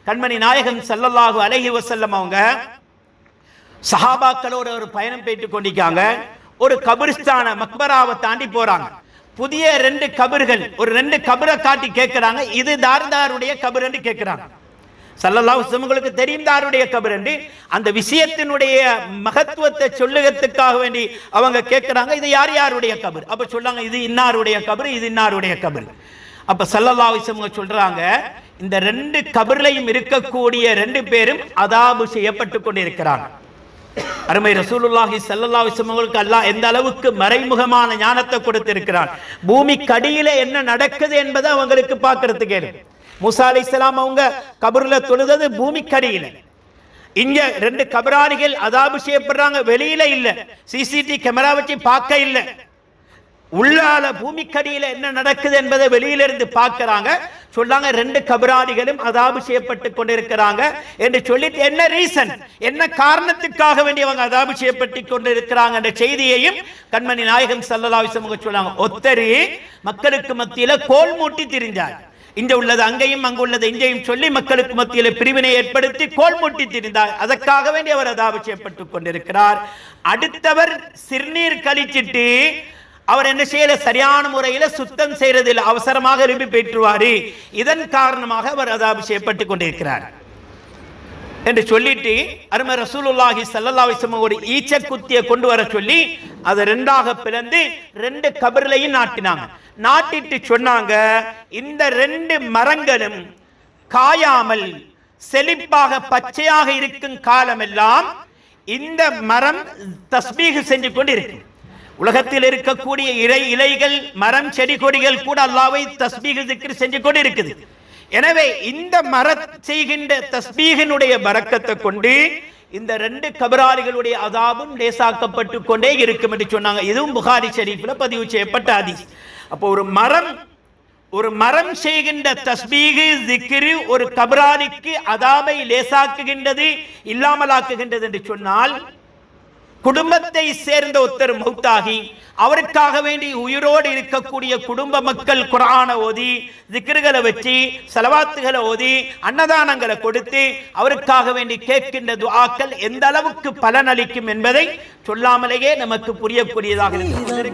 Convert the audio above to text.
கண்மணி நாயகம் ஸல்லல்லாஹு அலைஹி வஸல்லம் அவங்க சஹாபாக்களோட ஒரு பயணம் போயிட்டு கொண்டிருக்காங்க. ஒரு கபிரிஸ்தான மக்பராவை தாண்டி போறாங்க. புதிய 2 கபர்கள், ஒரு 2 கபரை காட்டி கேட்கிறாங்க, இது தாருடைய கபர் என்று கேட்கிறாங்க. ஸல்லல்லாஹு அலைஹி வஸல்லம் உங்களுக்கு தெரியும் தாருடைய கபர் என்று. அந்த விஷயத்தினுடைய மகத்துவத்தை சொல்லுகிறதுக்காக வேண்டி அவங்க கேட்கிறாங்க, இது யாருடைய கபர்? அப்ப சொல்றாங்க, இது இன்னாருடைய கபர், இது இன்னாருடைய கபர். அப்ப ஸல்லல்லாஹு அலைஹி வஸல்லம் சொல்றாங்க, இந்த 2 கபர்லையும் இருக்கக்கூடிய 2 பேரும் அதாபு செய்யப்பட்டு கொண்டிருக்கிறாங்க. அருமை ரசூலுல்லாஹி ஸல்லல்லாஹு அலைஹி வஸல்லம் அல்லாஹ் எந்த அளவுக்கு மறைமுகமான ஞானத்தை கொடுத்திருக்கிறான். பூமிக்கு அடியில என்ன நடக்குது என்பதை அவங்களுக்கு பார்க்கிறதுக்கு ஏழும். மூசா அலைஹிஸ்ஸலாம் அவங்க கபர்ல தொழுதது பூமிக்கு அடியில. இங்க 2 கபராளிகள் அதாபு செய்யப்படுறாங்க, வெளியில இல்ல, சிசிடிவி கேமரா வச்சு பார்க்க இல்ல, உள்ளால பூமிக்கடியில என்ன நடக்குது என்பதை வெளியிலிருந்து பார்க்கிறாங்க. சொல்லாங்க 2 கபராளிகளும் அதாபு செய்யப்பட்டு கொண்டிருக்கிறாங்க என்று சொல்லிட்டு, என்ன ரீசன், என்ன காரணத்துக்காக வேண்டி அவங்க அதாபு செய்யப்பட்டு கொண்டிருக்கிறாங்க என்ற செய்தியையும் கண்மணி நாயகம் ஸல்லல்லாஹு அலைஹி வஸல்லம் சொன்னாங்க. ஒத்தரி மக்களுக்கு மத்தியில கோல் மூட்டி திரிஞ்சார். இங்க உள்ளது அங்கேயும் அங்கு உள்ளது இங்கேயும் சொல்லி மக்களுக்கு மத்தியில பிரிவினை ஏற்படுத்தி கோல் மூட்டி திரிந்தார். அதற்காக வேண்டி அவர் அதாபு செய்யப்பட்டு கொண்டிருக்கிறார். அடுத்தவர் சிறுநீர் கழிச்சிட்டு அவர் என்ன செய்யல, சரியான முறையில் சுத்தம் செய்யறதில் அவசரமாக எழுப்பி பெற்றுவாரு, இதன் காரணமாக அவர் அதாபு செய்யப்பட்டு கொண்டிருக்கிறார் என்று சொல்லிட்டு அருமை ரசூலுல்லாஹி ஸல்லல்லாஹு அலைஹி வஸல்லம் ஒரு ஈச்ச குத்தியை கொண்டு வர சொல்லி அதை 2ஆக பிளந்து 2 கபர்களையும் நாட்டினாங்க. நாட்டிட்டு சொன்னாங்க, இந்த 2 மரங்களும் காயாமல் செழிப்பாக பச்சையாக இருக்கும் காலமெல்லாம் இந்த மரம் தஸ்பீஹ் செஞ்சு கொண்டு இருக்கு. உலகத்தில் இருக்கக்கூடிய இலைகள், மரம், செடி கொடிகள் கூட அல்லாஹ்வை தஸ்பீஹ் திக்ர் செஞ்சு கொண்டு இருக்குது. எனவே இந்த செய்கின்ற தஸ்பீஹினுடைய பரக்கத்தை கொண்டு இந்த 2 கபராளிகளுடைய அதாபும் லேசாக்கப்பட்டு கொண்டே இருக்கும் என்று சொன்னாங்க. இதுவும் புகாரி ஷரீஃப்ல பதிவு செய்யப்பட்ட ஹதீஸ். அப்போ ஒரு மரம் செய்கின்ற தஸ்பீஹ் திக்ர் ஒரு கபராளிக்கு அதாபை லேசாக்குகின்றது, இல்லாமலாக்குகின்றது என்று சொன்னால், குடும்பத்தை சேர்ந்த ஒருத்தர் மௌத்தாகி அவருக்காக வேண்டி உயிரோடு இருக்கக்கூடிய குடும்ப மக்கள் குர்ஆனை ஓதி, திக்ர்களை வச்சு, ஸலவாத்துகளை ஓதி, அன்னதானங்களை கொடுத்து அவருக்காக வேண்டி கேட்கின்ற துஆக்கள் எந்த அளவுக்கு பலனளிக்கும் என்பதை சொல்லாமலேயே நமக்கு புரியக்கூடியதாக இருக்கிறது.